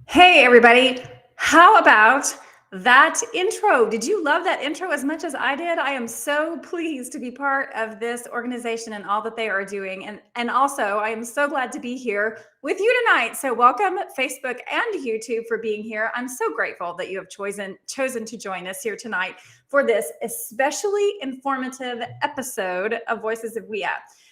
Hey, everybody. How about that intro? Did you love that intro as much as I did? I am so pleased to be part of this organization and all that they are doing. And also, I am so glad to be here with you tonight. So welcome, Facebook and YouTube, for being here. I'm so grateful that you have chosen to join us here tonight for this especially informative episode of Voices of WIA.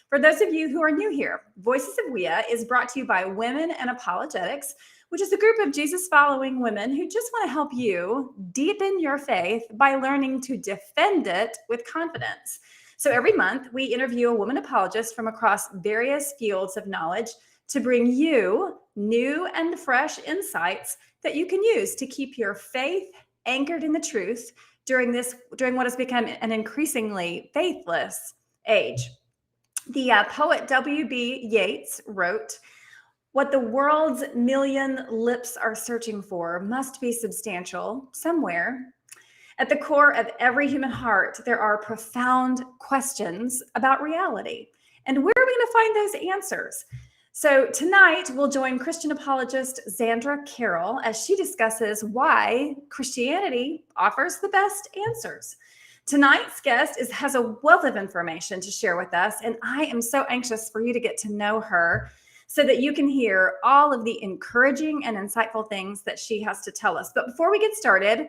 For those of you who are new here, Voices of WIA is brought to you by Women in Apologetics, which is a group of Jesus-following women who just want to help you deepen your faith by learning to defend it with confidence. So every month, we interview a woman apologist from across various fields of knowledge to bring you new and fresh insights that you can use to keep your faith anchored in the truth during what has become an increasingly faithless age. The poet W.B. Yeats wrote, "What the world's million lips are searching for must be substantial somewhere. At the core of every human heart, there are profound questions about reality. And where are we going to find those answers?" So tonight, we'll join Christian apologist Xandra Carroll as she discusses why Christianity offers the best answers. Tonight's guest has a wealth of information to share with us, and I am so anxious for you to get to know her so that you can hear all of the encouraging and insightful things that she has to tell us. But before we get started,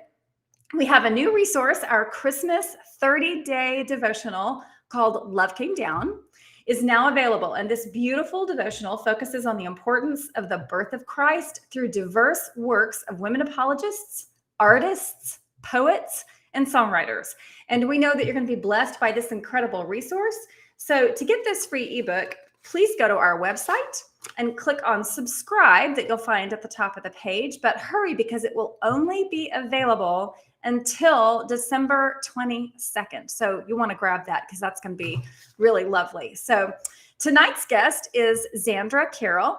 we have a new resource. Our Christmas 30-day devotional called Love Came Down is now available. And this beautiful devotional focuses on the importance of the birth of Christ through diverse works of women apologists, artists, poets, and songwriters. And we know that you're going to be blessed by this incredible resource. So to get this free ebook, please go to our website and click on subscribe that you'll find at the top of the page. But hurry, because it will only be available until December 22nd. So you want to grab that because that's going to be really lovely. So tonight's guest is Xandra Carroll,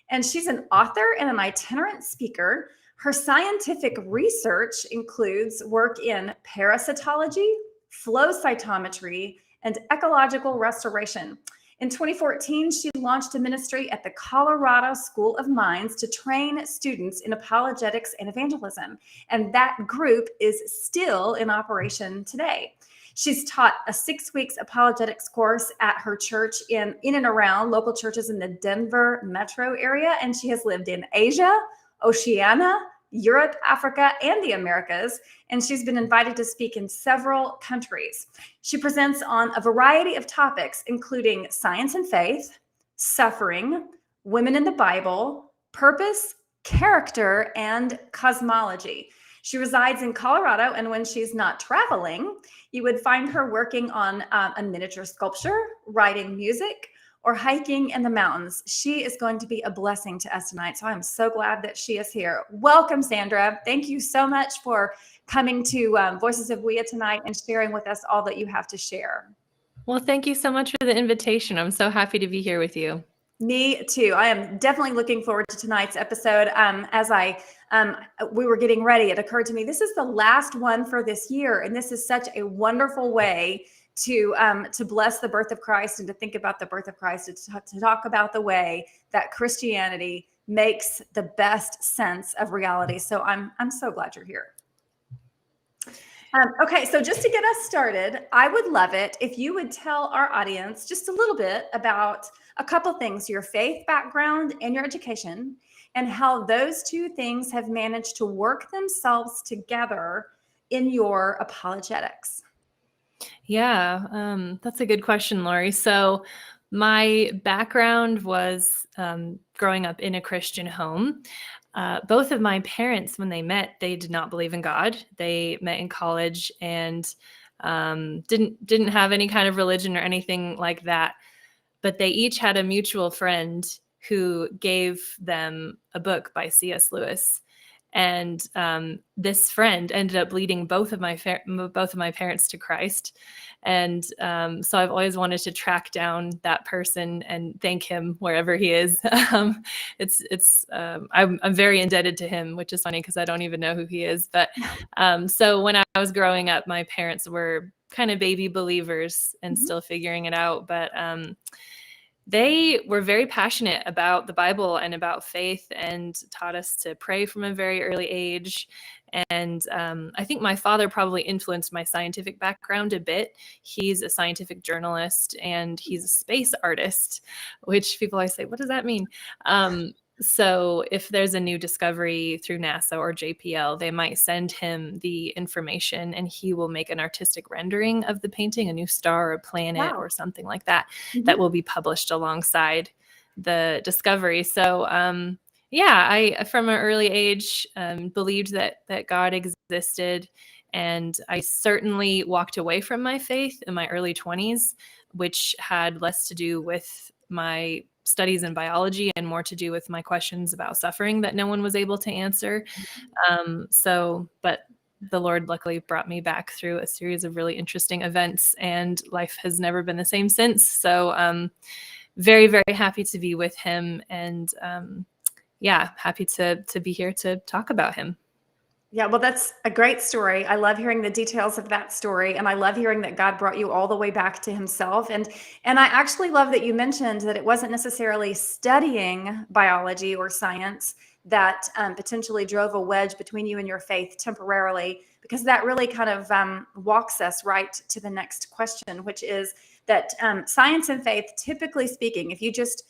and she's an author and an itinerant speaker. Her scientific research includes work in parasitology, flow cytometry, and ecological restoration. In 2014, she launched a ministry at the Colorado School of Mines to train students in apologetics and evangelism. And that group is still in operation today. She's taught a 6 weeks apologetics course at her church in and around local churches in the Denver metro area. And she has lived in Asia, Oceania, Europe, Africa, and the Americas, and she's been invited to speak in several countries. She presents on a variety of topics, including science and faith, suffering, women in the Bible, purpose, character, and cosmology. She resides in Colorado, and when she's not traveling, you would find her working on a miniature sculpture, writing music, or hiking in the mountains. She is going to be a blessing to us tonight. So I'm so glad that she is here. Welcome, Xandra. Thank you so much for coming to Voices of WIA tonight and sharing with us all that you have to share. Well, thank you so much for the invitation. I'm so happy to be here with you. Me too. I am definitely looking forward to tonight's episode. As we were getting ready, it occurred to me, this is the last one for this year. And this is such a wonderful way to bless the birth of Christ and to think about the birth of Christ, to talk about the way that Christianity makes the best sense of reality. So I'm so glad you're here. Okay, so just to get us started, I would love it if you would tell our audience just a little bit about a couple things, your faith background and your education, and how those two things have managed to work themselves together in your apologetics. Yeah, that's a good question, Lori. So my background was growing up in a Christian home. Both of my parents, when they met, they did not believe in God. They met in college and didn't have any kind of religion or anything like that. But they each had a mutual friend who gave them a book by C.S. Lewis. And this friend ended up leading both of my parents to Christ. And so I've always wanted to track down that person and thank him wherever he is. I'm very indebted to him, which is funny because I don't even know who he is. But so when I was growing up, my parents were kind of baby believers and still figuring it out. But they were very passionate about the Bible and about faith and taught us to pray from a very early age. And I think my father probably influenced my scientific background a bit. He's a scientific journalist and he's a space artist, which people always say, what does that mean? So if there's a new discovery through NASA or JPL, they might send him the information and he will make an artistic rendering of the painting, a new star or a planet or something like that, that will be published alongside the discovery. So I, from an early age, believed that God existed. And I certainly walked away from my faith in my early 20s, which had less to do with my studies in biology and more to do with my questions about suffering that no one was able to answer. But the Lord luckily brought me back through a series of really interesting events, and life has never been the same since. So very, very happy to be with him, and happy to be here to talk about him. Yeah, well, that's a great story. I love hearing the details of that story, and I love hearing that God brought you all the way back to himself. And I actually love that you mentioned that it wasn't necessarily studying biology or science that potentially drove a wedge between you and your faith temporarily, because that really kind of walks us right to the next question, which is that science and faith, typically speaking, if you just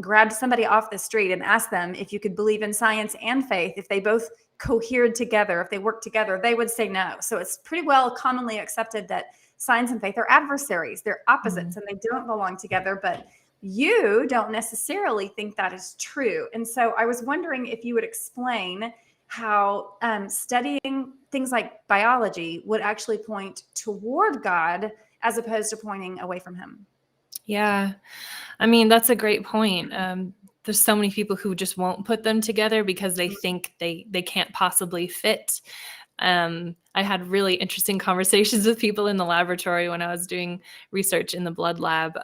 grabbed somebody off the street and asked them if you could believe in science and faith, if they both cohered together, if they work together, they would say no. So it's pretty well commonly accepted that science and faith are adversaries, they're opposites, and they don't belong together. But you don't necessarily think that is true. And so I was wondering if you would explain how studying things like biology would actually point toward God as opposed to pointing away from him. Yeah, I mean, that's a great point. There's so many people who just won't put them together because they think they can't possibly fit. I had really interesting conversations with people in the laboratory when I was doing research in the blood lab.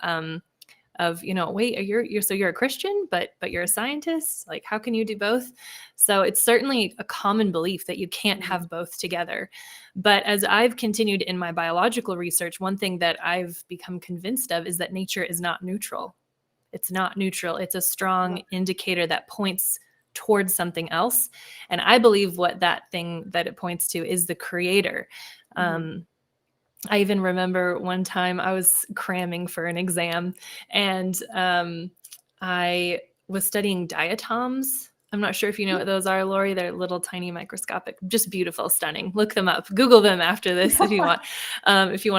Wait, you're a Christian, but you're a scientist? Like, how can you do both? So it's certainly a common belief that you can't have both together. But as I've continued in my biological research, one thing that I've become convinced of is that nature is not neutral. It's not neutral. It's a strong indicator that points towards something else. And I believe what that thing that it points to is the creator. I even remember one time I was cramming for an exam, and I was studying diatoms. I'm not sure if you know what those are, Lori. They're little tiny microscopic, just beautiful, stunning. Look them up. Google them after this if you want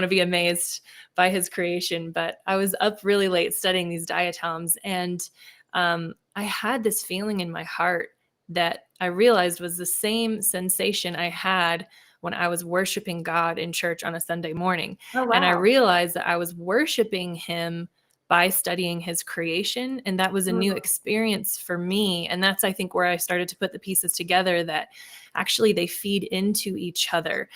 to be amazed by his creation. But I was up really late studying these diatoms, and I had this feeling in my heart that I realized was the same sensation I had when I was worshiping God in church on a Sunday morning. Oh, wow. And I realized that I was worshiping him by studying his creation. And that was a new experience for me. And that's, I think, where I started to put the pieces together that actually they feed into each other.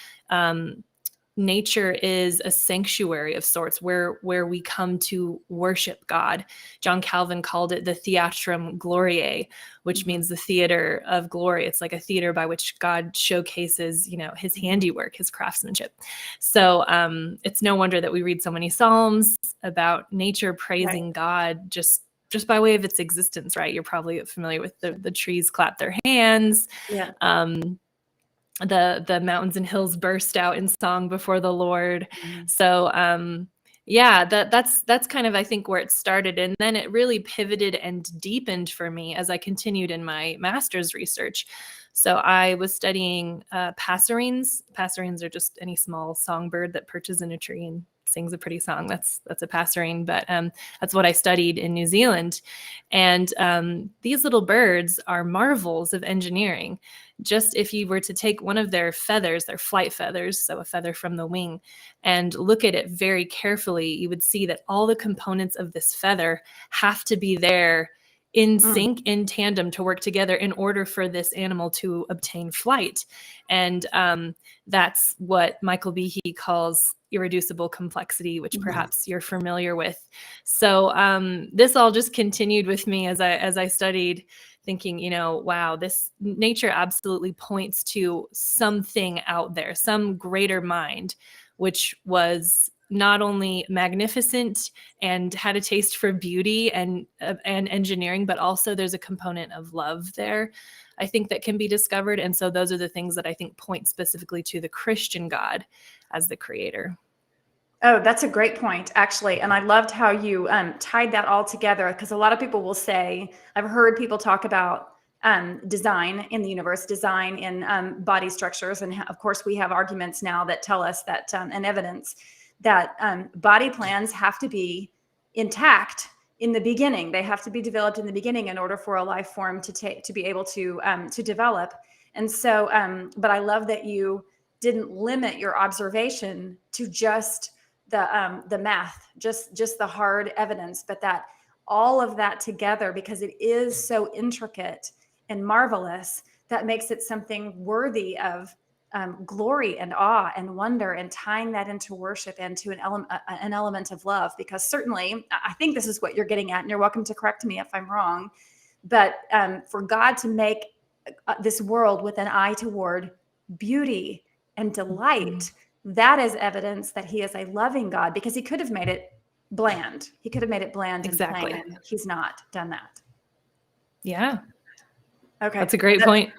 Nature is a sanctuary of sorts where we come to worship God. John Calvin called it the Theatrum Gloriae, which means the theater of glory. It's like a theater by which God showcases, his handiwork, his craftsmanship. So it's no wonder that we read so many Psalms about nature praising God just by way of its existence, right? You're probably familiar with the trees clap their hands. Yeah. The mountains and hills burst out in song before the Lord. So that's kind of, I think, where it started. And then it really pivoted and deepened for me as I continued in my master's research. So I was studying passerines. Passerines are just any small songbird that perches in a tree and sings a pretty song. That's a passerine, but that's what I studied in New Zealand. And these little birds are marvels of engineering. Just if you were to take one of their feathers, their flight feathers, so a feather from the wing, and look at it very carefully, you would see that all the components of this feather have to be there in sync, in tandem, to work together in order for this animal to obtain flight. And that's what Michael Behe calls irreducible complexity, which perhaps you're familiar with. So this all just continued with me as I studied, thinking, wow, this nature absolutely points to something out there, some greater mind, which was not only magnificent and had a taste for beauty and engineering, but also there's a component of love there, I think, that can be discovered. And so those are the things that I think point specifically to the Christian God as the creator. Oh, that's a great point, actually. And I loved how you tied that all together, because a lot of people will say, I've heard people talk about design in the universe, design in body structures. And of course, we have arguments now that tell us that, and evidence that body plans have to be intact in the beginning. They have to be developed in the beginning in order for a life form to be able to develop. And so, but I love that you didn't limit your observation to just the math, just the hard evidence, but that all of that together, because it is so intricate and marvelous, that makes it something worthy of glory and awe and wonder, and tying that into worship and to an element of love. Because certainly, I think this is what you're getting at, and you're welcome to correct me if I'm wrong, but for God to make this world with an eye toward beauty and delight, that is evidence that he is a loving God, because he could have made it bland. He could have made it bland Exactly. and plain. He's not done that. Yeah. Okay. That's a great point.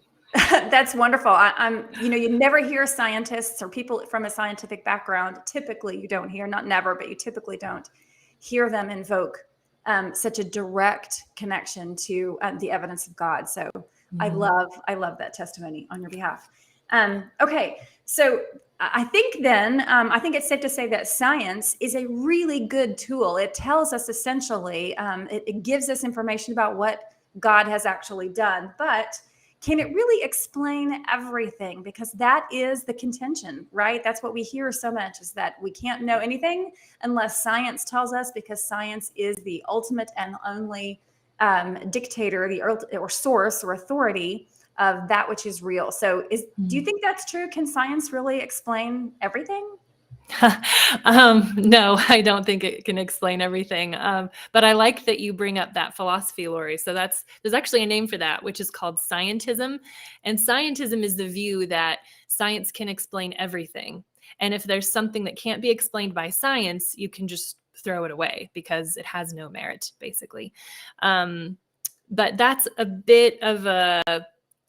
That's wonderful. You never hear scientists or people from a scientific background. Typically, you don't hear, not never, but you typically don't hear them invoke such a direct connection to the evidence of God. So I love that testimony on your behalf. Okay. So I think then, I think it's safe to say that science is a really good tool. It tells us essentially, it gives us information about what God has actually done, but can it really explain everything? Because that is the contention, right? That's what we hear so much, is that we can't know anything unless science tells us, because science is the ultimate and only dictator, or source or authority of that which is real. So do you think that's true? Can science really explain everything? No, I don't think it can explain everything. But I like that you bring up that philosophy, Lori. So there's actually a name for that, which is called scientism. And scientism is the view that science can explain everything. And if there's something that can't be explained by science, you can just throw it away because it has no merit, basically. But that's a bit of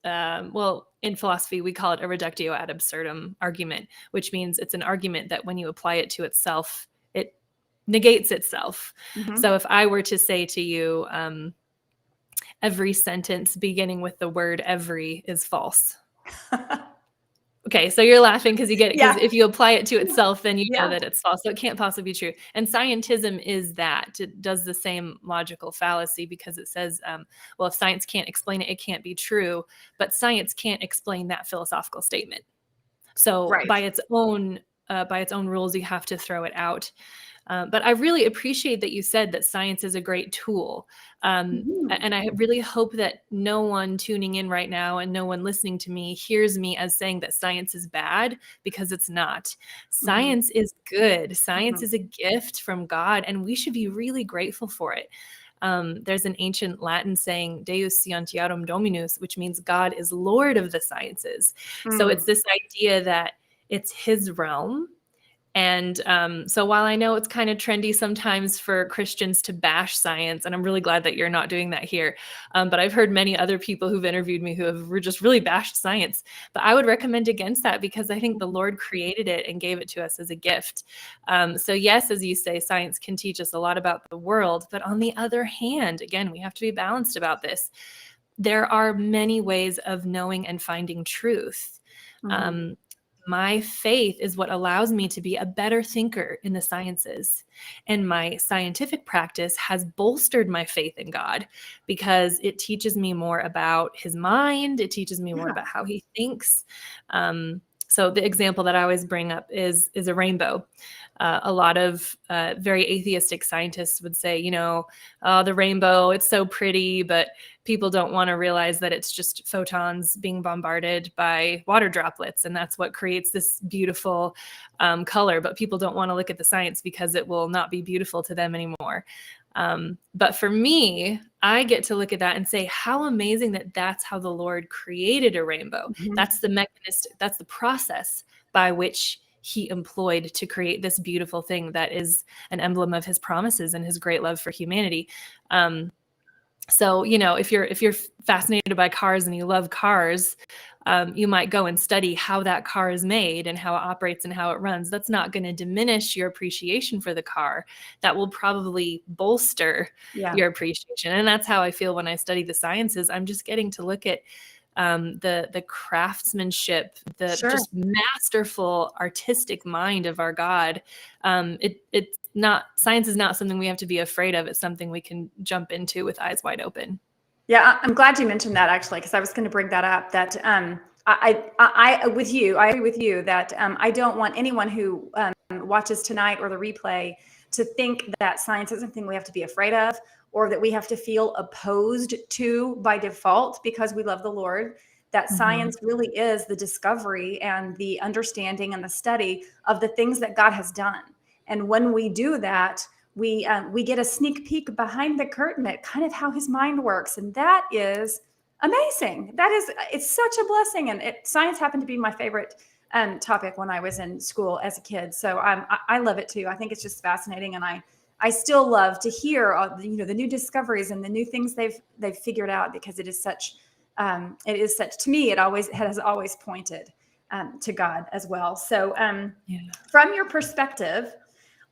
well, in philosophy, we call it a reductio ad absurdum argument, which means it's an argument that when you apply it to itself, it negates itself. So if I were to say to you, every sentence beginning with the word every is false. Okay, so you're laughing because you get it. Because if you apply it to itself, then you know that it's false. So it can't possibly be true. And scientism is that. It does the same logical fallacy, because it says, well, if science can't explain it, it can't be true. But science can't explain that philosophical statement. So by its own rules, you have to throw it out. But I really appreciate that you said that science is a great tool. And I really hope that no one tuning in right now and no one listening to me hears me as saying that science is bad, because it's not. Science is good. Science is a gift from God, and we should be really grateful for it. There's an ancient Latin saying, Deus scientiarum dominus, which means God is Lord of the sciences. So it's this idea that it's his realm. And so while I know it's kind of trendy sometimes for Christians to bash science, and I'm really glad that you're not doing that here, but I've heard many other people who've interviewed me who have just really bashed science. But I would recommend against that, because I think the Lord created it and gave it to us as a gift. So yes, as you say, science can teach us a lot about the world. But on the other hand, again, we have to be balanced about this. There are many ways of knowing and finding truth. My faith is what allows me to be a better thinker in the sciences. And my scientific practice has bolstered my faith in God, because it teaches me more about his mind. It teaches me more about how he thinks. So the example that I always bring up is a rainbow. A lot of very atheistic scientists would say, the rainbow, it's so pretty, but people don't want to realize that it's just photons being bombarded by water droplets. And that's what creates this beautiful color. But people don't want to look at the science because it will not be beautiful to them anymore. But for me, I get to look at that and say, how amazing that that's how the Lord created a rainbow. Mhm. That's the mechanistic, that's the process by which he employed to create this beautiful thing that is an emblem of his promises and his great love for humanity. So, if you're fascinated by cars and you love cars, you might go and study how that car is made and how it operates and how it runs. That's not going to diminish your appreciation for the car. That will probably bolster your appreciation. And that's how I feel when I study the sciences. I'm just getting to look at the craftsmanship, the just masterful artistic mind of our God. It's not, science is not something we have to be afraid of. It's something we can jump into with eyes wide open. Yeah, I'm glad you mentioned that, actually, because I was going to bring that up. That I agree with you that I don't want anyone who watches tonight or the replay to think that science is something we have to be afraid of, or that we have to feel opposed to by default because we love the Lord. That science really is the discovery and the understanding and the study of the things that God has done. And when we do that, we get a sneak peek behind the curtain at kind of how his mind works. And that is amazing. It's such a blessing. And science happened to be my favorite topic when I was in school as a kid. So I love it too. I think it's just fascinating. And I still love to hear the new discoveries and the new things they've figured out, because it is such to me, it has always pointed to God as well. So from your perspective,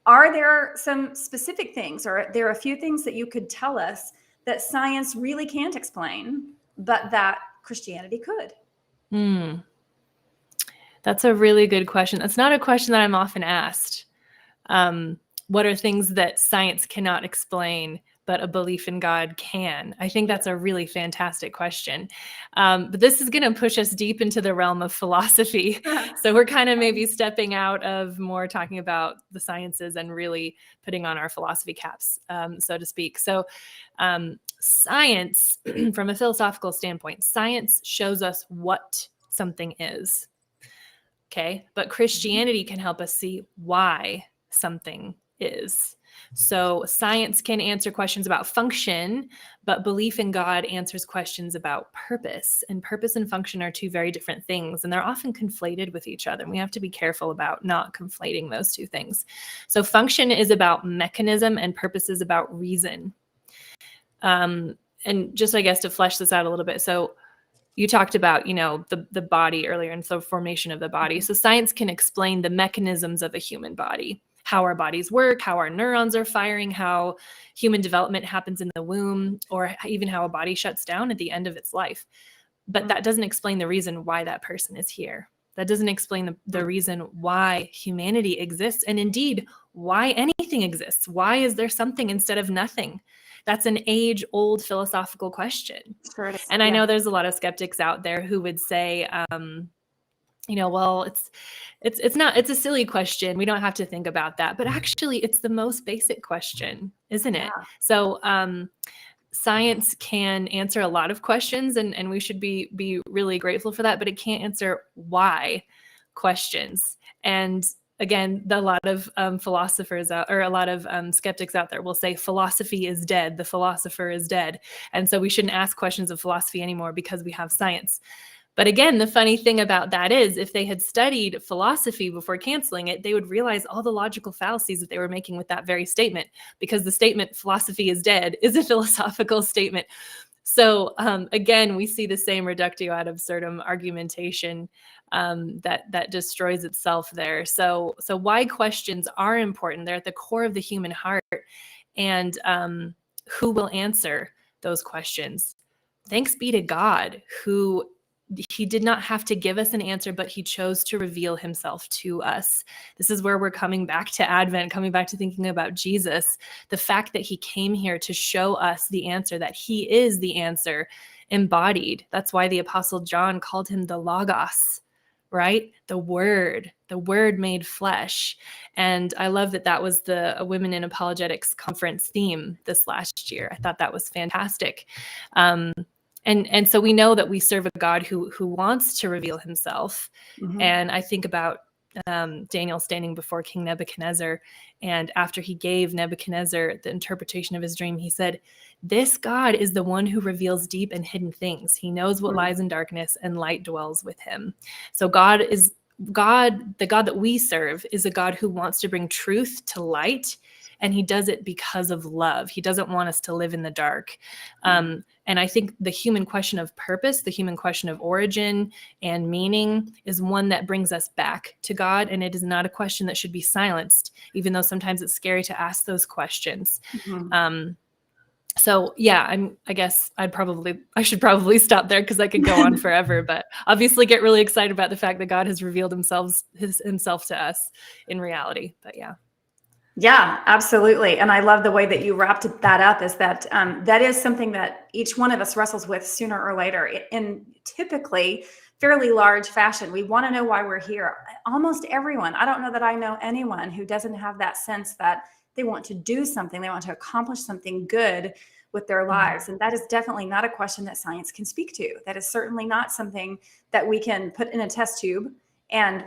are there some specific things, or are there a few things that you could tell us that science really can't explain, but that Christianity could? That's a really good question. That's not a question that I'm often asked. What are things that science cannot explain, but a belief in God can? I think that's a really fantastic question. But this is going to push us deep into the realm of philosophy. So we're kind of maybe stepping out of more talking about the sciences and really putting on our philosophy caps, so to speak. So science, from a philosophical standpoint, science shows us what something is. Okay. But Christianity can help us see why something is. So science can answer questions about function, but belief in God answers questions about purpose. And purpose and function are two very different things, and they're often conflated with each other. And we have to be careful about not conflating those two things. So function is about mechanism and purpose is about reason. And just, I guess, to flesh this out a little bit. So you talked about, the body earlier, and the formation of the body. So science can explain the mechanisms of a human body, how our bodies work, how our neurons are firing, how human development happens in the womb, or even how a body shuts down at the end of its life. But that doesn't explain the reason why that person is here. That doesn't explain the reason why humanity exists, and indeed why anything exists. Why is there something instead of nothing? That's an age-old philosophical question. Sure. And I know there's a lot of skeptics out there who would say, well, it's a silly question. We don't have to think about that. But actually, it's the most basic question, isn't it? So science can answer a lot of questions, and we should be really grateful for that, but it can't answer why questions. And again, a lot of philosophers or a lot of skeptics out there will say philosophy is dead. The philosopher is dead. And so we shouldn't ask questions of philosophy anymore because we have science. But again, the funny thing about that is if they had studied philosophy before canceling it, they would realize all the logical fallacies that they were making with that very statement, because the statement philosophy is dead is a philosophical statement. So again, we see the same reductio ad absurdum argumentation that destroys itself there. So why questions are important. They're at the core of the human heart. And who will answer those questions? Thanks be to God, who he did not have to give us an answer, but he chose to reveal himself to us. This is where we're coming back to Advent, coming back to thinking about Jesus, the fact that he came here to show us the answer, that he is the answer embodied. That's why the Apostle John called him the Logos, right? The word made flesh. And I love that that was the Women in Apologetics conference theme this last year. I thought that was fantastic. And so we know that we serve a God who wants to reveal himself. Mhm. And I think about Daniel standing before King Nebuchadnezzar. And after he gave Nebuchadnezzar the interpretation of his dream, he said, "This God is the one who reveals deep and hidden things. He knows what lies in darkness, and light dwells with him." So the God that we serve is a God who wants to bring truth to light, and he does it because of love. He doesn't want us to live in the dark. And I think the human question of purpose, the human question of origin and meaning is one that brings us back to God. And it is not a question that should be silenced, even though sometimes it's scary to ask those questions. So yeah, I guess I should probably stop there because I could go on forever, but obviously get really excited about the fact that God has revealed himself to us in reality. But yeah. Yeah, absolutely. And I love the way that you wrapped that up, is that that is something that each one of us wrestles with sooner or later in typically fairly large fashion. We want to know why we're here. Almost everyone. I don't know that I know anyone who doesn't have that sense that they want to do something, they want to accomplish something good with their lives. And that is definitely not a question that science can speak to. That is certainly not something that we can put in a test tube and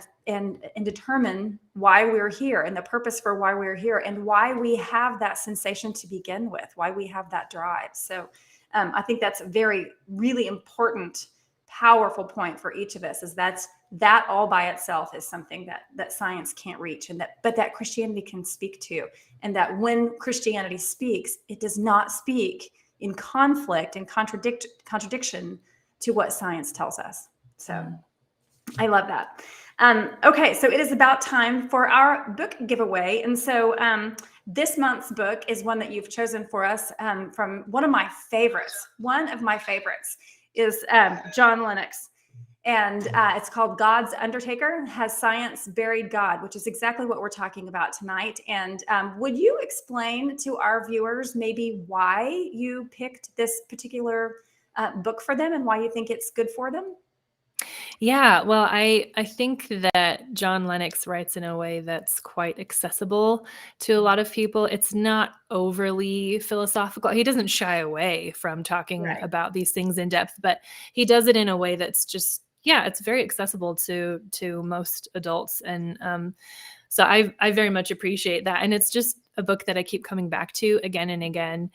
determine why we're here and the purpose for why we're here and why we have that sensation to begin with, why we have that drive. So I think that's a really important, powerful point for each of us, is that all by itself is something that science can't reach, but that Christianity can speak to. And that when Christianity speaks, it does not speak in conflict and contradiction to what science tells us. So I love that. Okay, so it is about time for our book giveaway. And so this month's book is one that you've chosen for us from one of my favorites. One of my favorites is John Lennox. And it's called God's Undertaker, Has Science Buried God?, which is exactly what we're talking about tonight. And would you explain to our viewers maybe why you picked this particular book for them and why you think it's good for them? Yeah, well, I think that John Lennox writes in a way that's quite accessible to a lot of people. It's not overly philosophical. He doesn't shy away from talking about these things in depth, but he does it in a way that's just, yeah, it's very accessible to most adults. And so I very much appreciate that. And it's just a book that I keep coming back to again and again.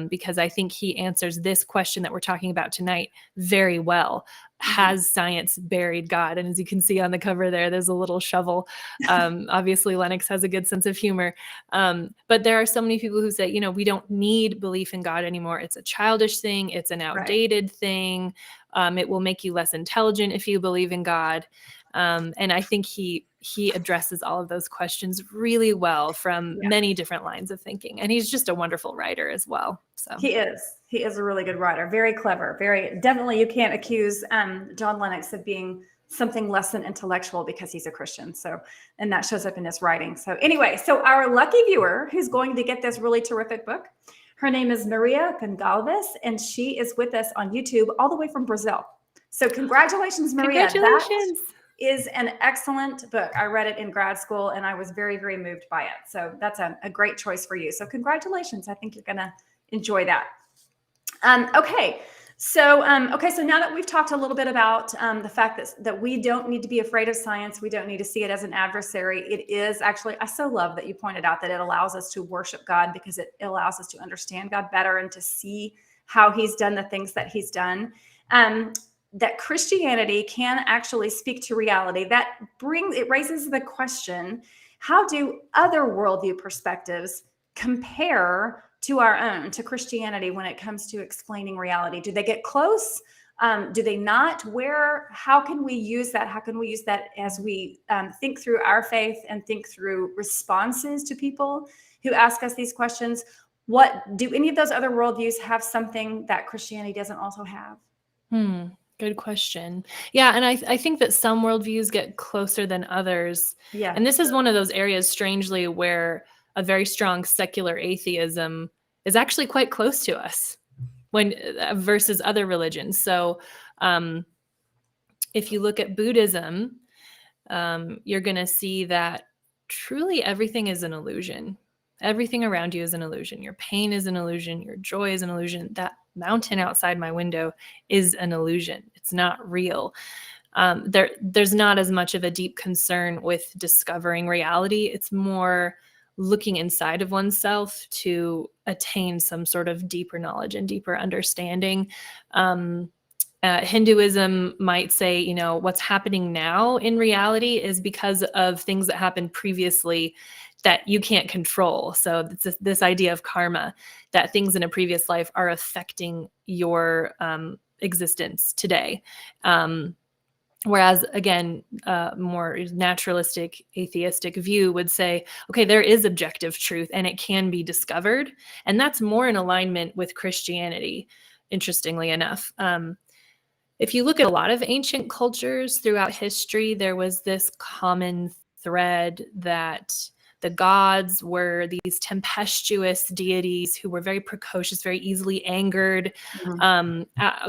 Because I think he answers this question that we're talking about tonight very well. Has science buried God? And as you can see on the cover there's a little shovel. Obviously, Lennox has a good sense of humor. But there are so many people who say, we don't need belief in God anymore. It's a childish thing. It's an outdated thing. It will make you less intelligent if you believe in God. And I think he addresses all of those questions really well from many different lines of thinking. And he's just a wonderful writer as well. So he is a really good writer, very clever, definitely. You can't accuse John Lennox of being something less than intellectual because he's a Christian. So, and that shows up in his writing. So anyway, so our lucky viewer who's going to get this really terrific book, her name is Maria Gonçalves, and she is with us on YouTube all the way from Brazil. So congratulations, Maria. Congratulations. That is an excellent book. I read it in grad school and I was very, very moved by it. So that's a great choice for you. So congratulations. I think you're going to enjoy that. Okay. So now that we've talked a little bit about the fact that we don't need to be afraid of science, we don't need to see it as an adversary. It is actually, I so love that you pointed out that it allows us to worship God because it allows us to understand God better and to see how he's done the things that he's done. That Christianity can actually speak to reality. It raises the question, how do other worldview perspectives compare to our own, to Christianity, when it comes to explaining reality? Do they get close? Do they not? How can we use that? How can we use that as we think through our faith and think through responses to people who ask us these questions? Do any of those other worldviews have something that Christianity doesn't also have? Good question. Yeah, and I think that some worldviews get closer than others. Yeah. And this is one of those areas, strangely, where a very strong secular atheism is actually quite close to us versus other religions. So if you look at Buddhism, you're going to see that truly everything is an illusion. Everything around you is an illusion. Your pain is an illusion. Your joy is an illusion. That mountain outside my window is an illusion. It's not real. There's not as much of a deep concern with discovering reality. It's more looking inside of oneself to attain some sort of deeper knowledge and deeper understanding. Hinduism might say, you know, what's happening now in reality is because of things that happened previously that you can't control. So it's this idea of karma, that things in a previous life are affecting your existence today. Whereas, again, more naturalistic, atheistic view would say, okay, there is objective truth and it can be discovered. And that's more in alignment with Christianity, interestingly enough. If you look at a lot of ancient cultures throughout history, there was this common thread that the gods were these tempestuous deities who were very precocious, very easily angered,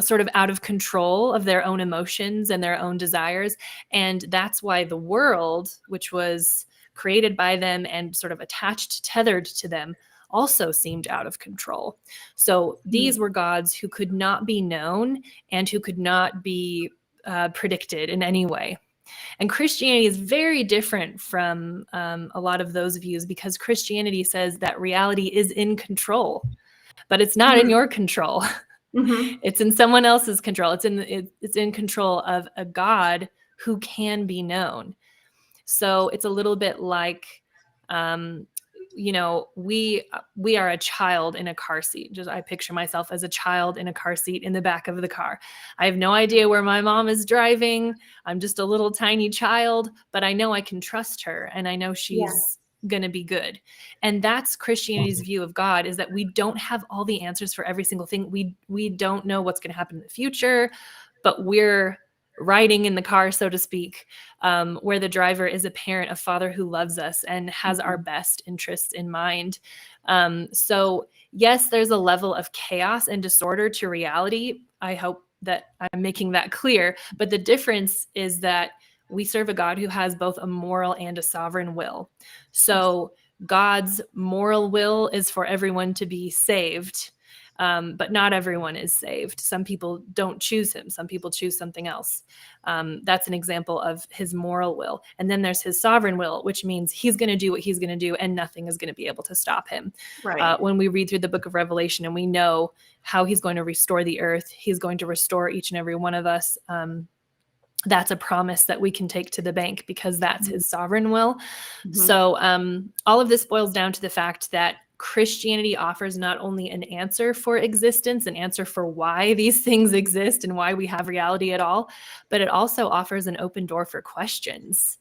sort of out of control of their own emotions and their own desires. And that's why the world, which was created by them and sort of attached, tethered to them, also seemed out of control. So these were gods who could not be known and who could not be predicted in any way. And Christianity is very different from a lot of those views, because Christianity says that reality is in control, but it's not in your control. It's in someone else's control. It's in control of a God who can be known. So it's a little bit like, you know, we are a child in a car seat. I picture myself as a child in a car seat in the back of the car. I have no idea where my mom is driving. I'm just a little tiny child, but I know I can trust her and I know she's going to be good. And that's Christianity's view of God, is that we don't have all the answers for every single thing. We don't know what's going to happen in the future, but we're riding in the car, so to speak, where the driver is a parent, a father who loves us and has our best interests in mind. So yes, there's a level of chaos and disorder to reality. I hope that I'm making that clear. But the difference is that we serve a God who has both a moral and a sovereign will. So God's moral will is for everyone to be saved. But not everyone is saved. Some people don't choose him. Some people choose something else. That's an example of his moral will. And then there's his sovereign will, which means he's going to do what he's going to do and nothing is going to be able to stop him. Right. When we read through the book of Revelation and we know how he's going to restore the earth, he's going to restore each and every one of us. That's a promise that we can take to the bank because that's his sovereign will. So all of this boils down to the fact that Christianity offers not only an answer for existence, an answer for why these things exist and why we have reality at all, but it also offers an open door for questions.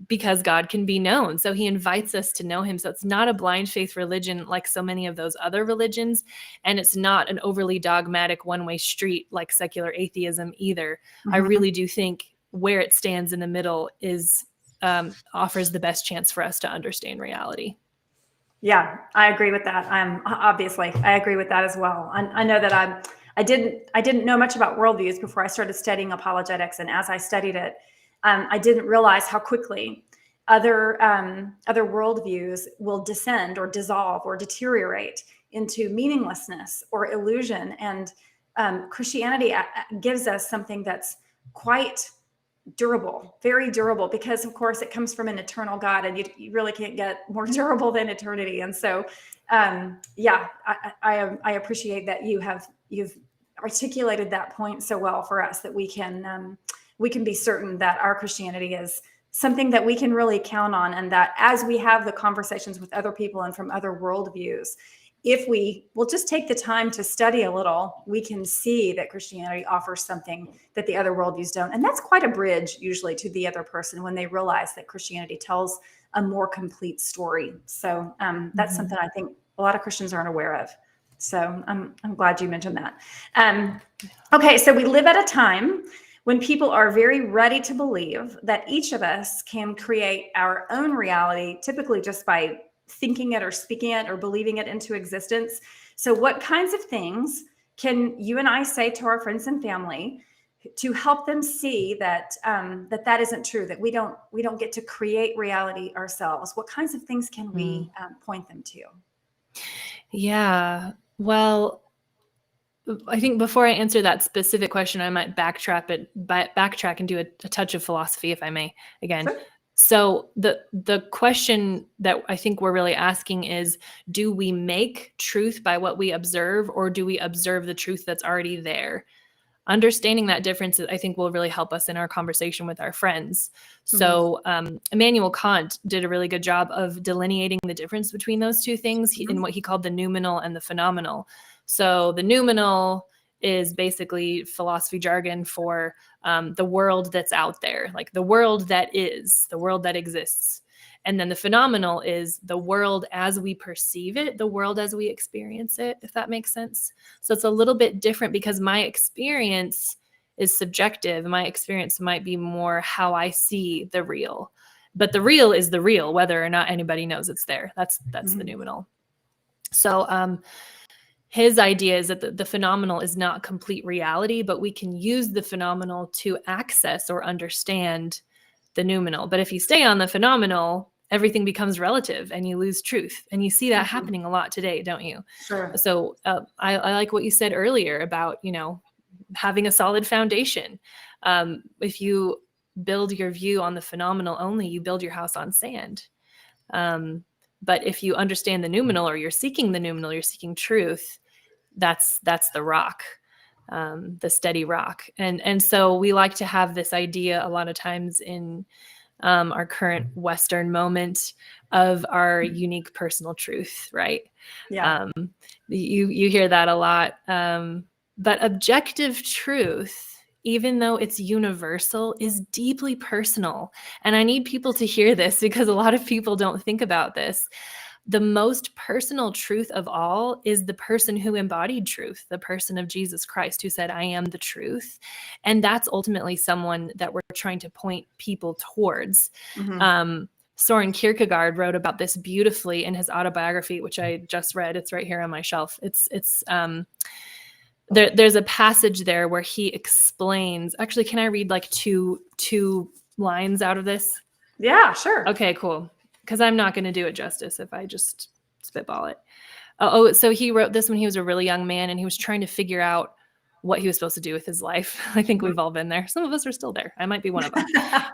Because God can be known. So he invites us to know him. So it's not a blind faith religion like so many of those other religions. And it's not an overly dogmatic one-way street like secular atheism either. I really do think where it stands in the middle is offers the best chance for us to understand reality. Yeah, I agree with that. Obviously, I agree with that as well. I know that I didn't know much about worldviews before I started studying apologetics, and as I studied it, I didn't realize how quickly other worldviews will descend or dissolve or deteriorate into meaninglessness or illusion. And Christianity gives us something that's quite durable, very durable, because of course it comes from an eternal God, and you really can't get more durable than eternity. And so, I appreciate that you've articulated that point so well for us, that we can be certain that our Christianity is something that we can really count on, and that as we have the conversations with other people and from other worldviews, if we will just take the time to study a little, we can see that Christianity offers something that the other worldviews don't. And that's quite a bridge usually to the other person when they realize that Christianity tells a more complete story. So that's something I think a lot of Christians aren't aware of. So I'm glad you mentioned that. Okay, so we live at a time when people are very ready to believe that each of us can create our own reality, typically just by thinking it or speaking it or believing it into existence. So what kinds of things can you and I say to our friends and family to help them see that that isn't true, that we don't get to create reality ourselves? What kinds of things can we point them to? Yeah. Well, I think before I answer that specific question, I might backtrack and do a touch of philosophy, if I may, again. Sure. So the question that I think we're really asking is, do we make truth by what we observe, or do we observe the truth that's already there? Understanding that difference, I think, will really help us in our conversation with our friends. So Immanuel Kant did a really good job of delineating the difference between those two things in what he called the noumenal and the phenomenal. So the noumenal is basically philosophy jargon for the world that's out there, like the world that is, the world that exists. And then the phenomenal is the world as we perceive it, the world as we experience it, if that makes sense. So it's a little bit different because my experience is subjective. My experience might be more how I see the real. But the real is the real, whether or not anybody knows it's there. That's the noumenal. So his idea is that the phenomenal is not complete reality, but we can use the phenomenal to access or understand the noumenal. But if you stay on the phenomenal, everything becomes relative and you lose truth. And you see that happening a lot today, don't you? Sure. So I like what you said earlier about, having a solid foundation. If you build your view on the phenomenal only, you build your house on sand. But if you understand the noumenal, or you're seeking the noumenal, you're seeking truth, that's the rock. The steady rock. And so we like to have this idea a lot of times in our current Western moment of our unique personal truth, right? Yeah. You hear that a lot. But objective truth, even though it's universal, is deeply personal. And I need people to hear this because a lot of people don't think about this. The most personal truth of all is the person who embodied truth, the person of Jesus Christ, who said, I am the truth. And that's ultimately someone that we're trying to point people towards. Soren Kierkegaard wrote about this beautifully in his autobiography, which I just read. It's right here on my shelf. There's a passage there where he explains, actually, can I read like two lines out of this? Yeah, sure. Okay, cool. Because I'm not going to do it justice if I just spitball it. So he wrote this when he was a really young man, and he was trying to figure out what he was supposed to do with his life. I think we've all been there. Some of us are still there. I might be one of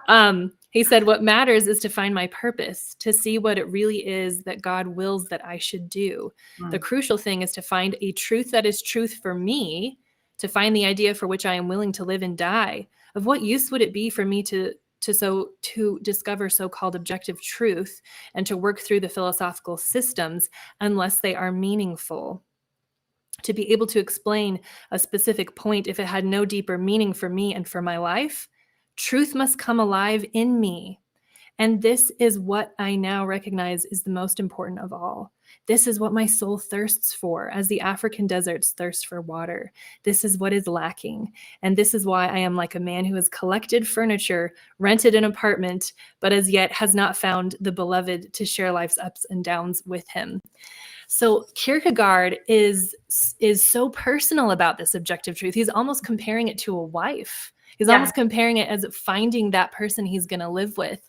them. He said, what matters is to find my purpose, to see what it really is that God wills that I should do. The crucial thing is to find a truth that is truth for me, to find the idea for which I am willing to live and die. Of what use would it be for me to discover so-called objective truth and to work through the philosophical systems unless they are meaningful? To be able to explain a specific point if it had no deeper meaning for me and for my life, truth must come alive in me. And this is what I now recognize is the most important of all. This is what my soul thirsts for, as the African deserts thirst for water. This is what is lacking. And this is why I am like a man who has collected furniture, rented an apartment, but as yet has not found the beloved to share life's ups and downs with him. So Kierkegaard is so personal about this objective truth. He's almost comparing it to a wife. He's almost comparing it as finding that person he's going to live with.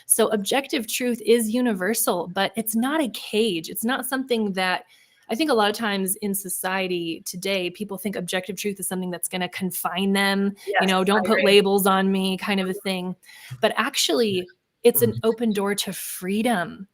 So objective truth is universal, but it's not a cage. It's not something that I think a lot of times in society today, people think objective truth is something that's going to confine them. Yes, Don't put labels on me kind of a thing. But actually, it's an open door to freedom.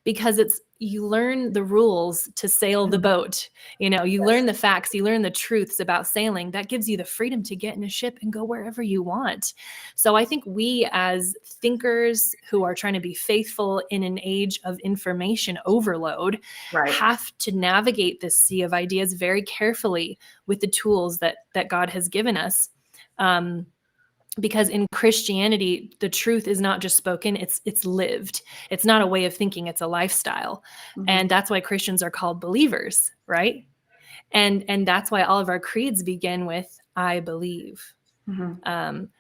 Because you learn the rules to sail the boat. You learn the facts, you learn the truths about sailing. That gives you the freedom to get in a ship and go wherever you want. So I think we as thinkers who are trying to be faithful in an age of information overload have to navigate this sea of ideas very carefully with the tools that God has given us. Because in Christianity, the truth is not just spoken, it's lived. It's not a way of thinking, it's a lifestyle. And that's why Christians are called believers, right? And that's why all of our creeds begin with, I believe.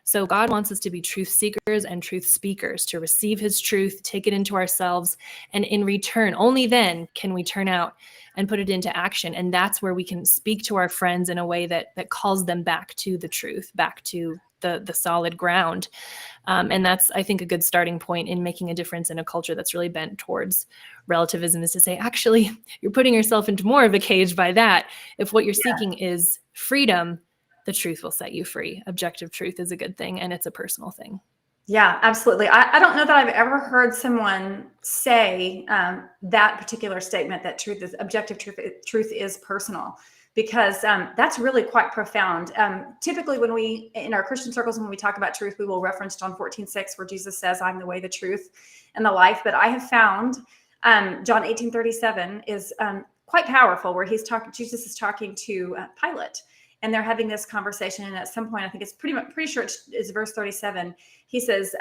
So God wants us to be truth seekers and truth speakers, to receive his truth, take it into ourselves, and in return, only then can we turn out and put it into action. And that's where we can speak to our friends in a way that calls them back to the truth, back to the solid ground. And that's, I think, a good starting point in making a difference in a culture that's really bent towards relativism, is to say, actually, you're putting yourself into more of a cage by that. If what you're seeking is freedom, the truth will set you free. Objective truth is a good thing, and it's a personal thing. Yeah, absolutely. I don't know that I've ever heard someone say that particular statement, that objective truth is personal, because that's really quite profound. Typically, in our Christian circles, when we talk about truth, we will reference John 14:6, where Jesus says, "I'm the way, the truth, and the life." But I have found John 18:37 is quite powerful, where Jesus is talking to Pilate. And they're having this conversation, and at some point, I think it's pretty sure it's verse 37. He says,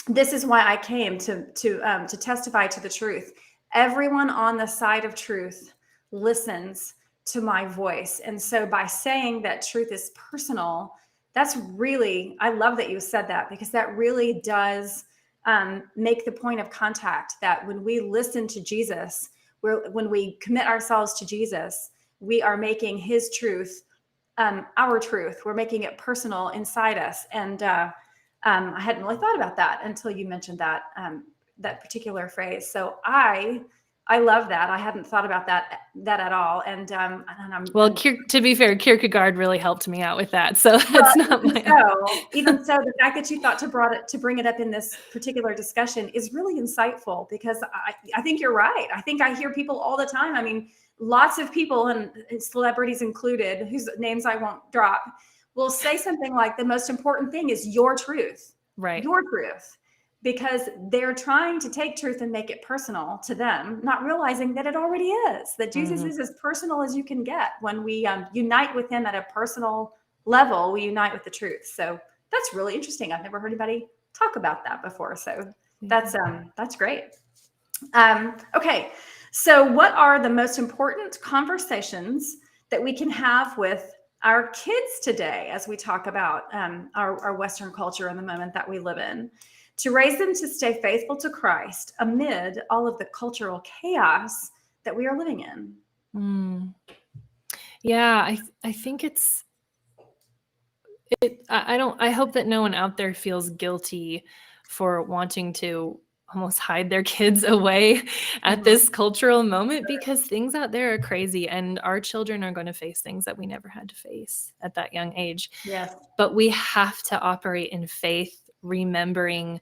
"This is why I came to testify to the truth. Everyone on the side of truth listens to my voice." And so, by saying that truth is personal, that's really, I love that you said that, because that really does make the point of contact. That when we listen to Jesus, when we commit ourselves to Jesus, we are making his truth our truth. We're making it personal inside us. And I hadn't really thought about that until you mentioned that particular phrase. So I love that. I hadn't thought about that at all. And to be fair, Kierkegaard really helped me out with that. So that's not my. Even so, the fact that you thought to bring it up in this particular discussion is really insightful, because I think you're right. I think I hear people all the time. I mean, lots of people, and celebrities included, whose names I won't drop, will say something like, the most important thing is your truth, right? Your truth, because they're trying to take truth and make it personal to them, not realizing that it already is, that Jesus is as personal as you can get. When we unite with him at a personal level, we unite with the truth. So that's really interesting. I've never heard anybody talk about that before. So that's great. Okay. So what are the most important conversations that we can have with our kids today, as we talk about our Western culture and the moment that we live in, to raise them to stay faithful to Christ amid all of the cultural chaos that we are living in? Yeah, I think I hope that no one out there feels guilty for wanting to almost hide their kids away at this cultural moment, because things out there are crazy, and our children are going to face things that we never had to face at that young age. Yes. But we have to operate in faith, remembering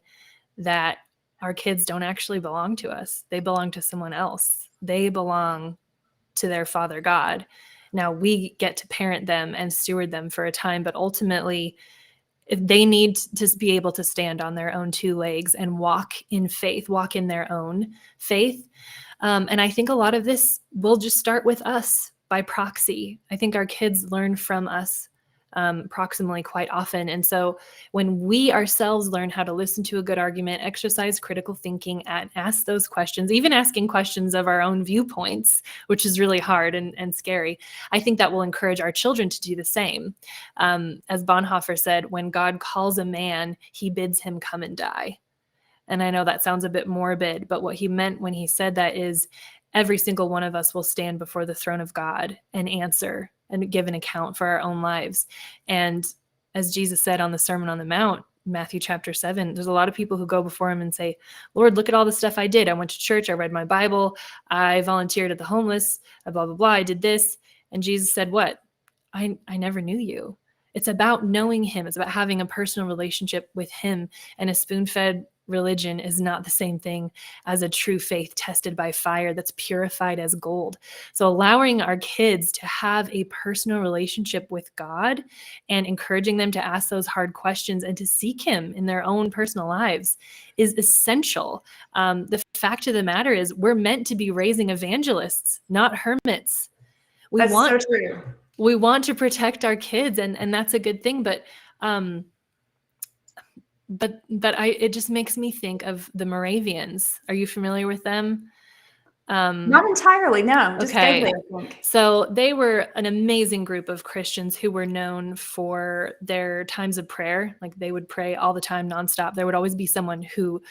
that our kids don't actually belong to us. They belong to someone else. They belong to their Father God. Now we get to parent them and steward them for a time, but ultimately they need to be able to stand on their own two legs and walk in faith, walk in their own faith. And I think a lot of this will just start with us by proxy. I think our kids learn from us proximally quite often. And so when we ourselves learn how to listen to a good argument, exercise critical thinking, and ask those questions, even asking questions of our own viewpoints, which is really hard and scary, I think that will encourage our children to do the same. As Bonhoeffer said, when God calls a man, he bids him come and die. And I know that sounds a bit morbid, but what he meant when he said that is every single one of us will stand before the throne of God and answer and give an account for our own lives. And as Jesus said on the Sermon on the Mount, Matthew chapter 7, there's a lot of people who go before him and say, Lord, look at all the stuff I did. I went to church, I read my Bible, I volunteered at the homeless, I blah, blah, blah, I did this. And Jesus said, what? I never knew you. It's about knowing him. It's about having a personal relationship with him. And a spoon-fed religion is not the same thing as a true faith tested by fire that's purified as gold. So allowing our kids to have a personal relationship with God and encouraging them to ask those hard questions and to seek him in their own personal lives is essential. The fact of the matter is we're meant to be raising evangelists, not hermits. That's so true. We want to protect our kids, and that's a good thing, but it just makes me think of the Moravians. Are you familiar with them? Not entirely, no, just Okay. vaguely, I think. So they were an amazing group of Christians who were known for their times of prayer. Like they would pray all the time, nonstop. There would always be someone who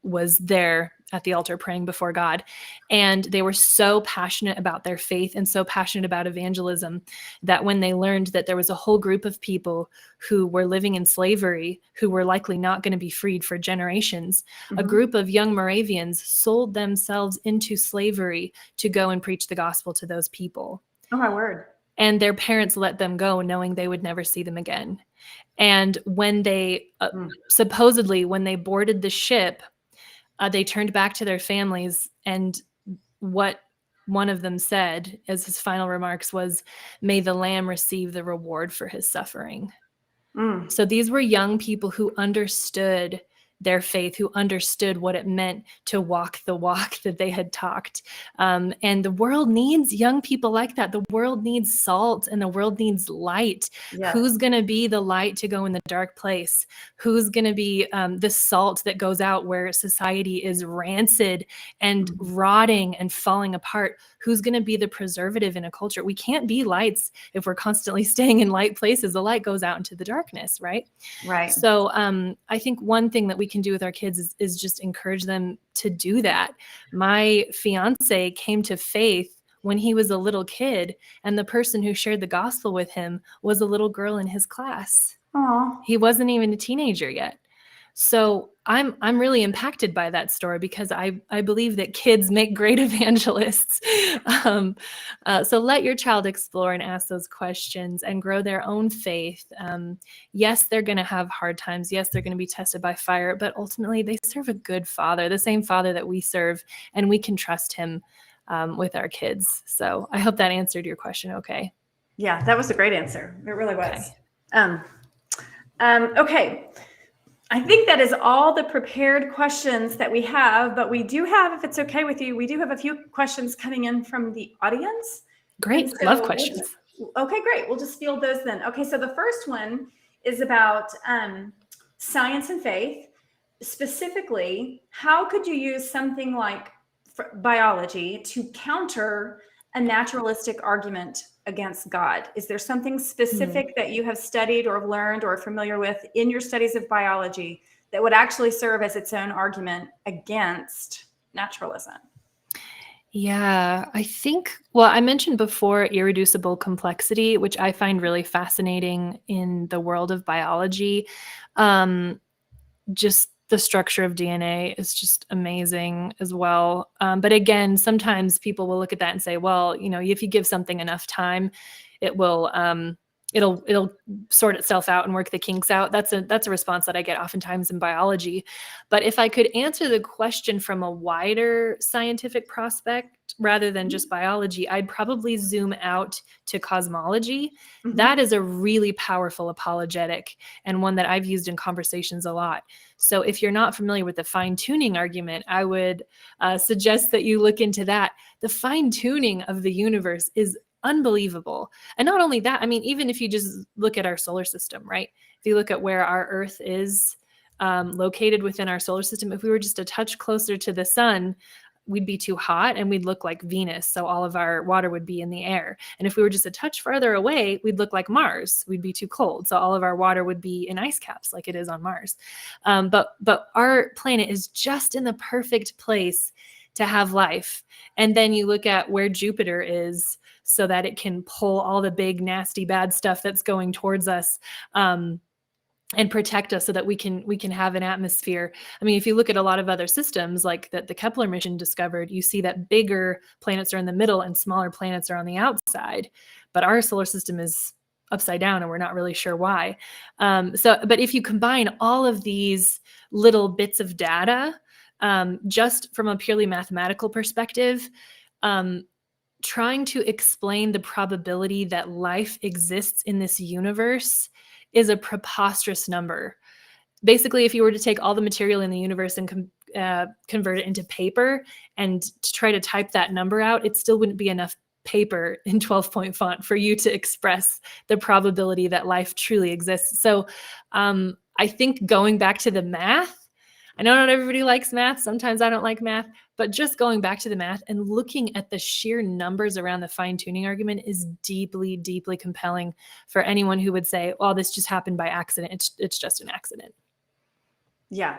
was there at the altar praying before God. And they were so passionate about their faith and so passionate about evangelism that when they learned that there was a whole group of people who were living in slavery, who were likely not going to be freed for generations, a group of young Moravians sold themselves into slavery to go and preach the gospel to those people. Oh, my word. And their parents let them go knowing they would never see them again. And when they supposedly, when they boarded the ship, they turned back to their families, and what one of them said as his final remarks was, "May the Lamb receive the reward for his suffering." So these were young people who understood their faith, who understood what it meant to walk the walk that they had talked. And the world needs young people like that. The world needs salt and the world needs light. Yes. Who's going to be the light to go in the dark place? Who's going to be the salt that goes out where society is rancid and rotting and falling apart? Who's going to be the preservative in a culture? We can't be lights if we're constantly staying in light places. The light goes out into the darkness, right? Right. So I think one thing that we can do with our kids is just encourage them to do that. My fiance came to faith when he was a little kid, and the person who shared the gospel with him was a little girl in his class. Aww. He wasn't even a teenager yet. So I'm really impacted by that story because I believe that kids make great evangelists. So let your child explore and ask those questions and grow their own faith. Yes, they're going to have hard times. Yes, they're going to be tested by fire, but ultimately they serve a good father, the same father that we serve, and we can trust him with our kids. So I hope that answered your question. Okay. Yeah, that was a great answer. It really was. Okay. Okay. I think that is all the prepared questions that we have, but we do have, if it's okay with you, we do have a few questions coming in from the audience. Great. So love questions. Okay, great. We'll just field those then. Okay, so the first one is about science and faith. Specifically, how could you use something like biology to counter a naturalistic argument against God? Is there something specific that you have studied or learned or familiar with in your studies of biology that would actually serve as its own argument against naturalism? Yeah, I think, well, I mentioned before irreducible complexity, which I find really fascinating in the world of biology. Just the structure of DNA is just amazing as well. But again, sometimes people will look at that and say, well, you know, if you give something enough time, it will, it'll sort itself out and work the kinks out. That's a response that I get oftentimes in biology. But if I could answer the question from a wider scientific prospect rather than just biology, I'd probably zoom out to cosmology. That is a really powerful apologetic and one that I've used in conversations a lot. So if you're not familiar with the fine-tuning argument, I would suggest that you look into that. The fine-tuning of the universe is unbelievable. And not only that, I mean, even if you just look at our solar system, right? If you look at where our Earth is located within our solar system, if we were just a touch closer to the sun, we'd be too hot and we'd look like Venus. So all of our water would be in the air. And if we were just a touch farther away, we'd look like Mars. We'd be too cold. So all of our water would be in ice caps like it is on Mars. But our planet is just in the perfect place to have life. And then you look at where Jupiter is so that it can pull all the big, nasty, bad stuff that's going towards us and protect us so that we can have an atmosphere. I mean, if you look at a lot of other systems like that the Kepler mission discovered, you see that bigger planets are in the middle and smaller planets are on the outside. But our solar system is upside down and we're not really sure why. But if you combine all of these little bits of data, just from a purely mathematical perspective, trying to explain the probability that life exists in this universe is a preposterous number. Basically, if you were to take all the material in the universe and convert it into paper and to try to type that number out, it still wouldn't be enough paper in 12-point font for you to express the probability that life truly exists. So I think going back to the math, I know not everybody likes math. Sometimes I don't like math, but just going back to the math and looking at the sheer numbers around the fine-tuning argument is deeply, deeply compelling for anyone who would say, well, this just happened by accident. It's just an accident. Yeah.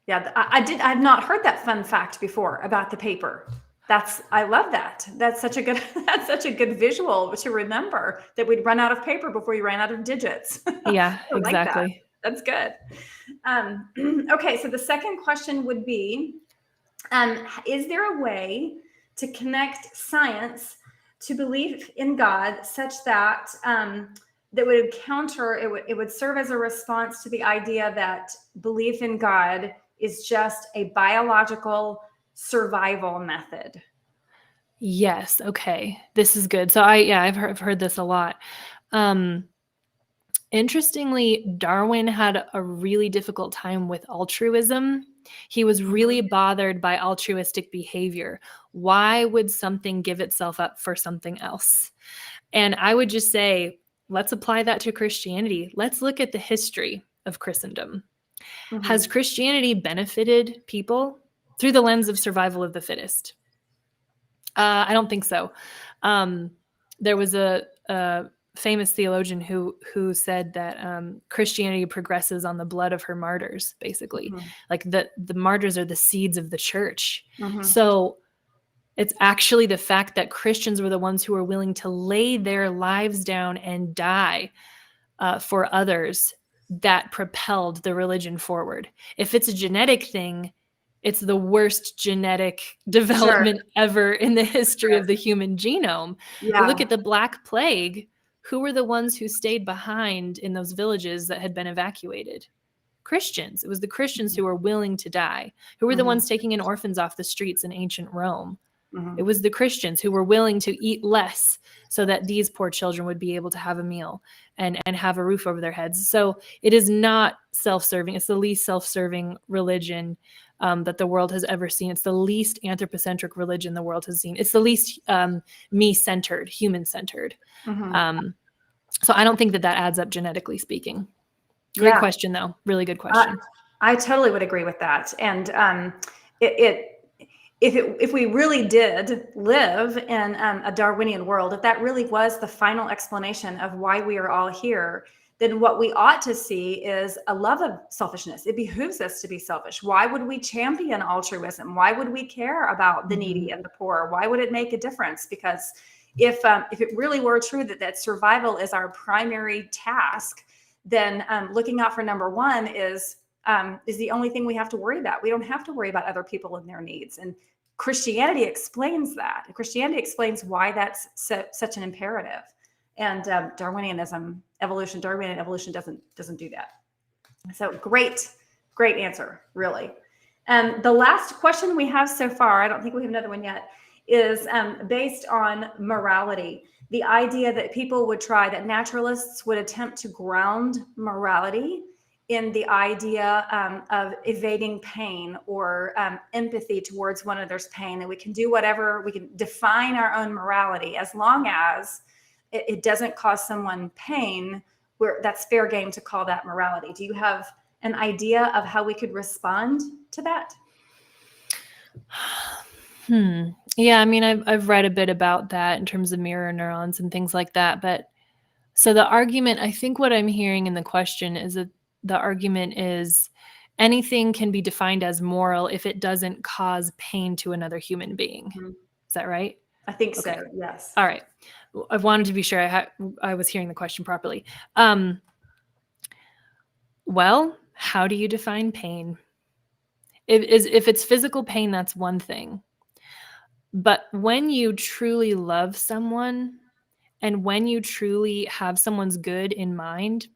Yeah. I've not heard that fun fact before about the paper. I love that. That's such a good visual to remember, that we'd run out of paper before you ran out of digits. Yeah, I like that. exactly. That's good. Okay. So the second question would be, is there a way to connect science to belief in God such that that would counter, it would serve as a response to the idea that belief in God is just a biological survival method? Yes. Okay. This is good. So I've heard this a lot. Interestingly, Darwin had a really difficult time with altruism. He was really bothered by altruistic behavior. Why would something give itself up for something else? And I would just say, let's apply that to Christianity. Let's look at the history of Christendom. Has Christianity benefited people through the lens of survival of the fittest? I don't think so. There was a famous theologian who said that Christianity progresses on the blood of her martyrs, basically. Like the martyrs are the seeds of the church. So it's actually the fact that Christians were the ones who were willing to lay their lives down and die for others that propelled the religion forward. If it's a genetic thing, it's the worst genetic development ever in the history of the human genome. Yeah. You look at the Black Plague. Who were the ones who stayed behind in those villages that had been evacuated? Christians. It was the Christians who were willing to die, who were the ones taking in orphans off the streets in ancient Rome. It was the Christians who were willing to eat less so that these poor children would be able to have a meal and have a roof over their heads. So it is not self-serving. It's the least self-serving religion that the world has ever seen. It's the least anthropocentric religion the world has seen. It's the least me-centered, human-centered. So I don't think that adds up genetically speaking. Great question, though. Really good question. I totally would agree with that. And if we really did live in a Darwinian world, if that really was the final explanation of why we are all here, then what we ought to see is a love of selfishness. It behooves us to be selfish. Why would we champion altruism? Why would we care about the needy and the poor? Why would it make a difference? Because if it really were true that survival is our primary task, then looking out for number one is the only thing we have to worry about. We don't have to worry about other people and their needs. And Christianity explains that. Christianity explains why that's such an imperative. And Darwinian evolution doesn't do that. So great answer, really. The last question we have so far, I don't think we have another one yet, is based on morality. The idea that that naturalists would attempt to ground morality in the idea of evading pain or empathy towards one another's pain. And we can do whatever, we can define our own morality as long as it doesn't cause someone pain, that's fair game to call that morality. Do you have an idea of how we could respond to that? Yeah, I mean, I've read a bit about that in terms of mirror neurons and things like that. But so the argument, I think what I'm hearing in the question is that the argument is anything can be defined as moral if it doesn't cause pain to another human being. Is that right? I think so, yes. All right. I wanted to be sure I was hearing the question properly. Well, how do you define pain? If it's physical pain, that's one thing. But when you truly love someone and when you truly have someone's good in mind,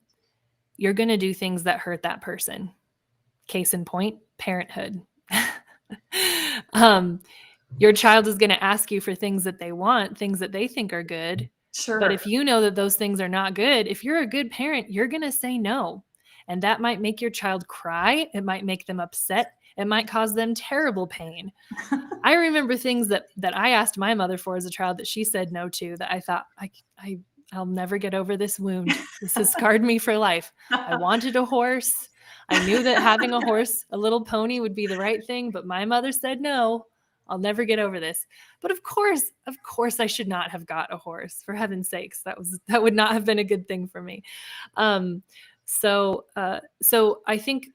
you're going to do things that hurt that person. Case in point, parenthood. Your child is going to ask you for things that they want, things that they think are good. Sure. But if you know that those things are not good, if you're a good parent, you're going to say no. And that might make your child cry. It might make them upset. It might cause them terrible pain. I remember things that I asked my mother for as a child that she said no to, that I thought, I'll never get over this wound. This has scarred me for life. I wanted a horse. I knew that having a horse, a little pony, would be the right thing, but my mother said no. I'll never get over this. But of course, I should not have got a horse. For heaven's sakes, that would not have been a good thing for me. So I think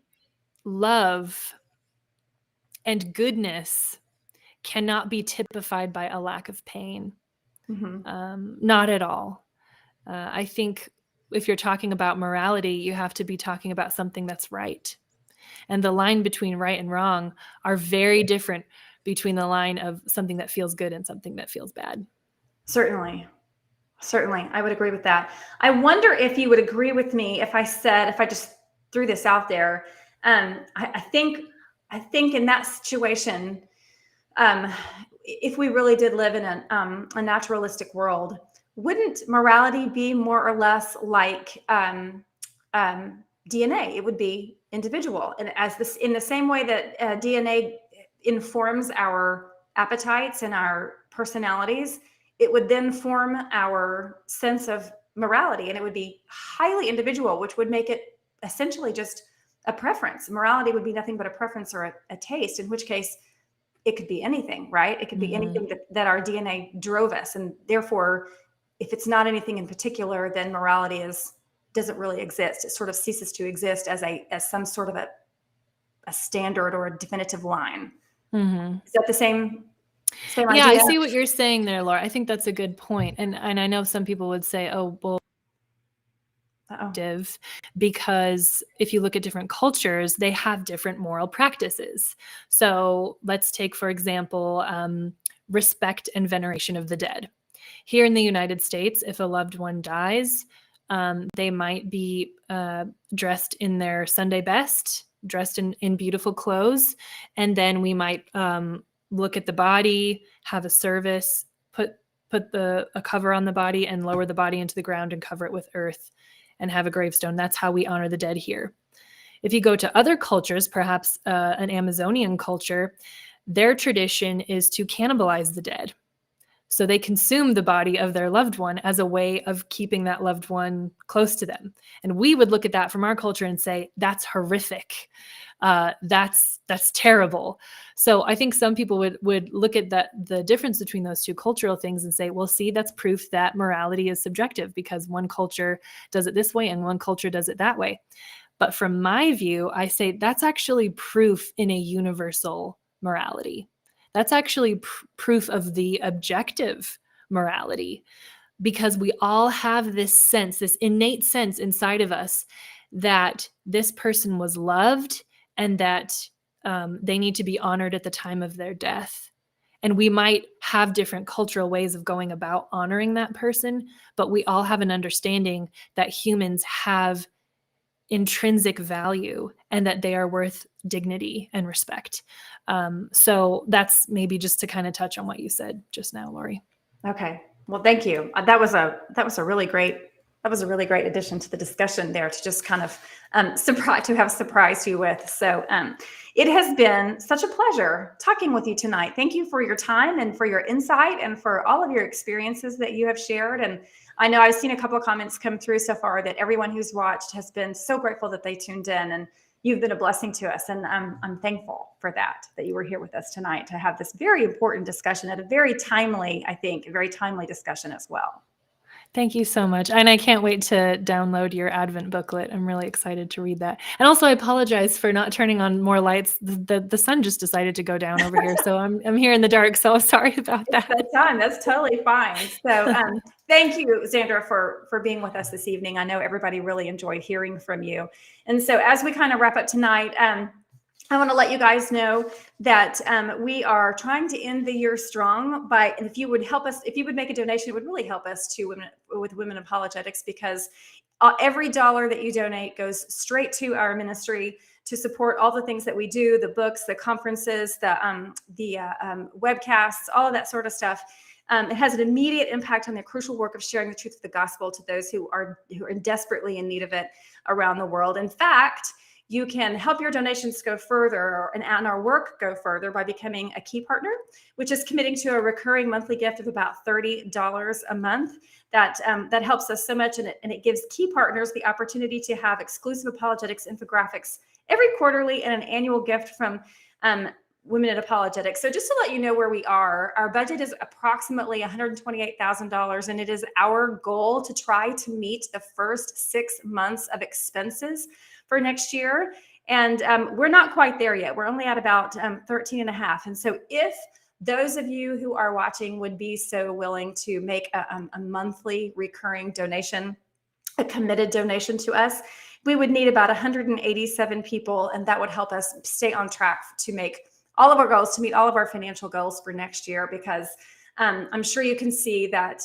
love and goodness cannot be typified by a lack of pain. Not at all. I think if you're talking about morality, you have to be talking about something that's right. And the line between right and wrong are very different between the line of something that feels good and something that feels bad. Certainly. I would agree with that. I wonder if you would agree with me if I just threw this out there. I think in that situation, if we really did live in a naturalistic world, wouldn't morality be more or less like DNA? It would be individual, and in the same way that DNA informs our appetites and our personalities, it would then form our sense of morality, and it would be highly individual, which would make it essentially just a preference. Morality would be nothing but a preference or a taste, in which case it could be anything, right? It could be anything that our DNA drove us. And therefore, if it's not anything in particular, then morality doesn't really exist. It sort of ceases to exist as some sort of a standard or a definitive line. Is that the same idea? Yeah, I see what you're saying there, Laura. I think that's a good point. And I know some people would say, oh, well, because if you look at different cultures, they have different moral practices. So let's take, for example, respect and veneration of the dead. Here in the United States, if a loved one dies, they might be dressed in their Sunday best, dressed in beautiful clothes, and then we might look at the body, have a service, put a cover on the body and lower the body into the ground and cover it with earth and have a gravestone. That's how we honor the dead here. If you go to other cultures, perhaps an Amazonian culture, their tradition is to cannibalize the dead. So they consume the body of their loved one as a way of keeping that loved one close to them. And we would look at that from our culture and say, that's horrific. That's terrible. So I think some people would look at the difference between those two cultural things and say, well, see, that's proof that morality is subjective because one culture does it this way and one culture does it that way. But from my view, I say that's actually proof in a universal morality. That's actually proof of the objective morality, because we all have this sense, this innate sense inside of us that this person was loved and that they need to be honored at the time of their death. And we might have different cultural ways of going about honoring that person, but we all have an understanding that humans have intrinsic value and that they are worth dignity and respect. So that's maybe just to kind of touch on what you said just now, Lori. Okay. Well, thank you. That was a really great addition to the discussion there, to just kind of have surprised you with. So it has been such a pleasure talking with you tonight. Thank you for your time and for your insight and for all of your experiences that you have shared. And I know I've seen a couple of comments come through so far that everyone who's watched has been so grateful that they tuned in, and you've been a blessing to us. And I'm thankful for that you were here with us tonight to have this very important discussion at a very timely discussion as well. Thank you so much. And I can't wait to download your Advent booklet. I'm really excited to read that. And also I apologize for not turning on more lights. The sun just decided to go down over here. So I'm here in the dark. So sorry about that. That's totally fine. So thank you, Xandra, for being with us this evening. I know everybody really enjoyed hearing from you. And so as we kind of wrap up tonight, I want to let you guys know that we are trying to end the year strong and if you would make a donation, it would really help us with Women Apologetics, because every dollar that you donate goes straight to our ministry to support all the things that we do, the books, the conferences, the webcasts, all of that sort of stuff. It has an immediate impact on the crucial work of sharing the truth of the gospel to those who are desperately in need of it around the world. In fact, you can help your donations go further and our work go further by becoming a key partner, which is committing to a recurring monthly gift of about $30 a month. That helps us so much, and it gives key partners the opportunity to have exclusive apologetics infographics every quarterly and an annual gift from Women in Apologetics. So just to let you know where we are, our budget is approximately $128,000, and it is our goal to try to meet the first 6 months of expenses for next year. And we're not quite there yet. We're only at about 13 and a half. And so if those of you who are watching would be so willing to make a monthly recurring donation, a committed donation to us, we would need about 187 people, and that would help us stay on track to make all of our goals, to meet all of our financial goals for next year, because I'm sure you can see that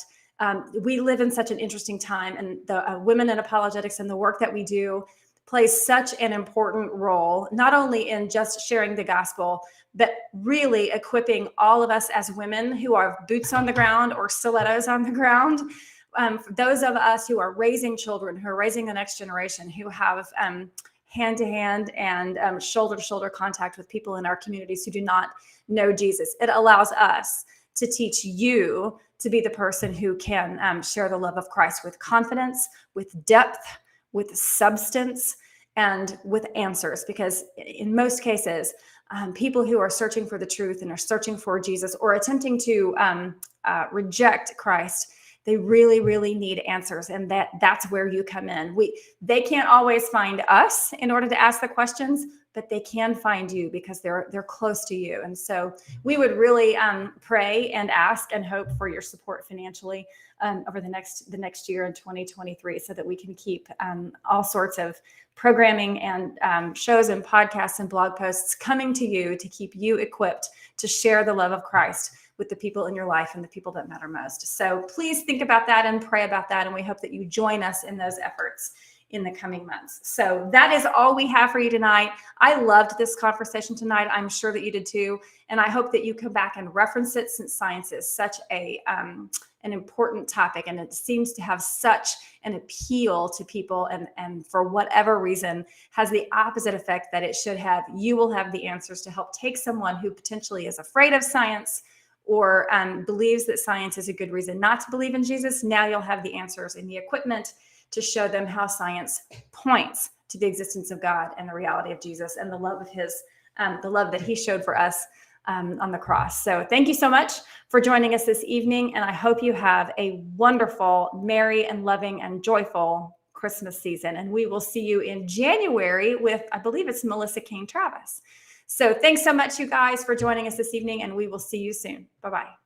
we live in such an interesting time, and the Women in Apologetics and the work that we do plays such an important role, not only in just sharing the gospel, but really equipping all of us as women who are boots on the ground or stilettos on the ground. For those of us who are raising children, who are raising the next generation, who have hand-to-hand and shoulder-to-shoulder contact with people in our communities who do not know Jesus. It allows us to teach you to be the person who can share the love of Christ with confidence, with depth, with substance, and with answers. Because in most cases, people who are searching for the truth and are searching for Jesus or attempting to reject Christ, they really, really need answers. And that's where you come in. They can't always find us in order to ask the questions, but they can find you because they're close to you. And so we would really pray and ask and hope for your support financially over the next year in 2023, so that we can keep all sorts of programming and shows and podcasts and blog posts coming to you to keep you equipped to share the love of Christ with the people in your life and the people that matter most. So please think about that and pray about that. And we hope that you join us in those efforts in the coming months. So that is all we have for you tonight. I loved this conversation tonight. I'm sure that you did too. And I hope that you come back and reference it, since science is such an important topic, and it seems to have such an appeal to people, and for whatever reason has the opposite effect that it should have. You will have the answers to help take someone who potentially is afraid of science or believes that science is a good reason not to believe in Jesus. Now you'll have the answers and the equipment to show them how science points to the existence of God and the reality of Jesus and the love of the love that he showed for us on the cross. So thank you so much for joining us this evening. And I hope you have a wonderful, merry and loving and joyful Christmas season. And we will see you in January with, I believe it's Melissa King Travis. So thanks so much, you guys, for joining us this evening, and we will see you soon. Bye-bye.